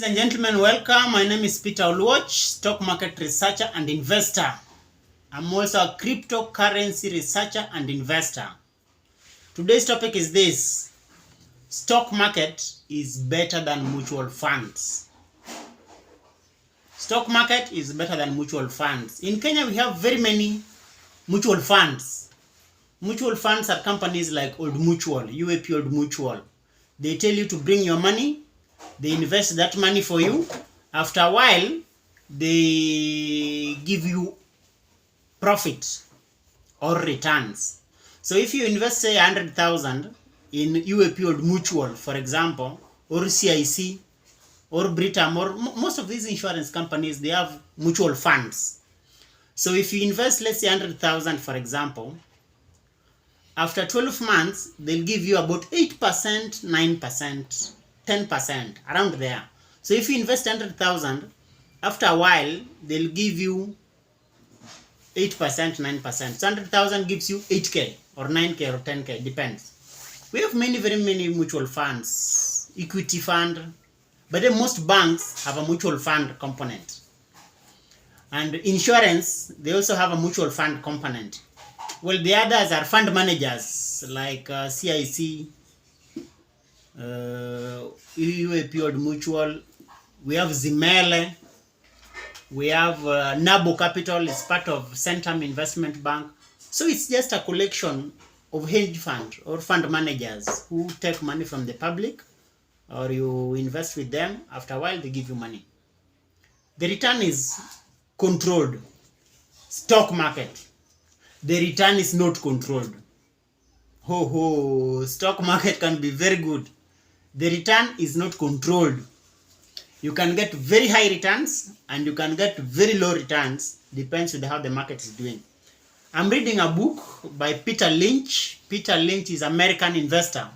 Ladies and gentlemen, welcome. My name is Peter Oluoch, stock market researcher and investor. I'm also a cryptocurrency researcher and investor. Today's topic is this: stock market is better than mutual funds. Stock market is better than mutual funds. In Kenya, we have very many mutual funds. Mutual funds are companies like Old Mutual, UAP Old Mutual. They tell you to bring your money. They invest that money for you. After a while, they give you profit or returns. So if you invest, say, 100,000 in UAP Old Mutual, for example, or CIC, or Britam, or most of these insurance companies, they have mutual funds. So if you invest, let's say, 100,000, for example, after 12 months, they'll give you about 8%, 9%, 10%, around there. So if you invest 100,000, after a while, they'll give you 8%, 9%. So 100,000 gives you 8K or 9K or 10K, depends. We have very many mutual funds, equity fund, but then most banks have a mutual fund component. And insurance, they also have a mutual fund component. Well, the others are fund managers like CIC, UAP Old Mutual. We have Zimele. We have Nabo Capital. It's part of Centum Investment Bank. So it's just a collection of hedge fund or fund managers who take money from the public, or you invest with them. After a while, they give you money. The return is controlled. Stock market, the return is not controlled. Stock market can be very good. The return is not controlled. You can get very high returns and you can get very low returns. Depends on how the market is doing. I'm reading a book by Peter Lynch. Peter Lynch is American investor.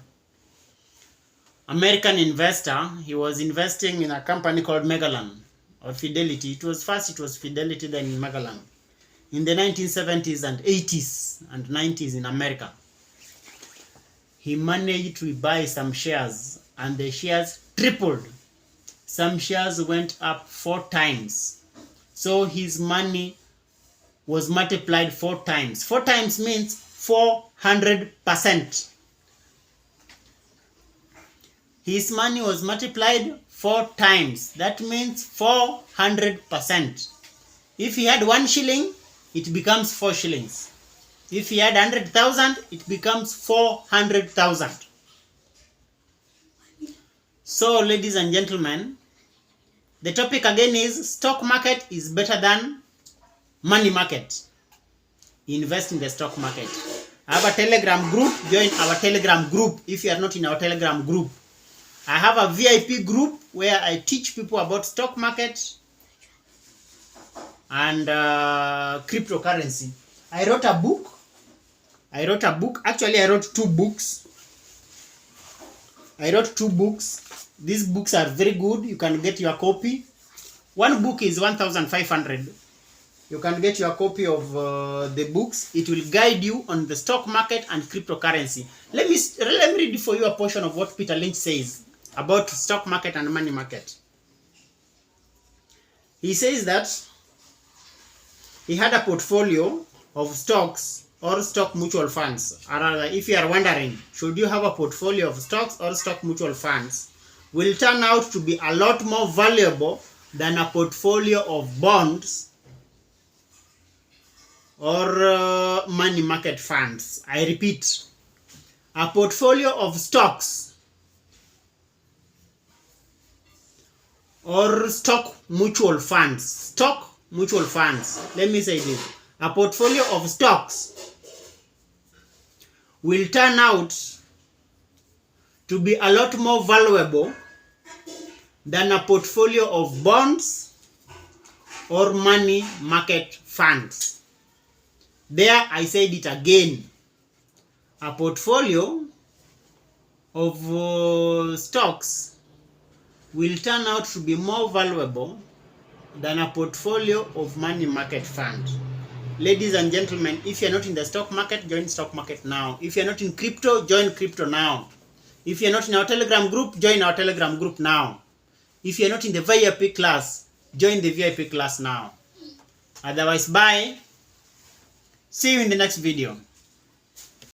He was investing in a company called Magellan or Fidelity. It was Fidelity, then Magellan. In the 1970s and 80s and 90s in America. He managed to buy some shares and the shares tripled. Some shares went up 4 times. So his money was multiplied 4 times. 4 times means 400%. His money was multiplied 4 times. That means 400%. If he had 1 shilling, it becomes 4 shillings. If he had 100,000, it becomes 400,000. So, ladies and gentlemen, the topic again is stock market is better than money market. Invest in the stock market. I have a Telegram group. Join our Telegram group if you are not in our Telegram group. I have a VIP group where I teach people about stock market and cryptocurrency. I wrote a book. Actually, I wrote 2 books. These books are very good. You can get your copy. One book is 1,500. You can get your copy of the books. It will guide you on the stock market and cryptocurrency. Let me read for you a portion of what Peter Lynch says about stock market and money market. He says that he had a portfolio of stocks or stock mutual funds. Or rather, if you are wondering, should you have a portfolio of stocks or stock mutual funds, will turn out to be a lot more valuable than a portfolio of bonds or money market funds. I repeat, a portfolio of stocks or stock mutual funds. Let me say this. A portfolio of stocks will turn out to be a lot more valuable than a portfolio of bonds or money market funds. There, I said it again. A portfolio of stocks will turn out to be more valuable than a portfolio of money market fund. Ladies and gentlemen, if you're not in the stock market, join stock market now. If you're not in crypto, join crypto now. If you're not in our Telegram group, join our Telegram group now. If you're not in the VIP class, join the VIP class now. Otherwise, bye. See you in the next video.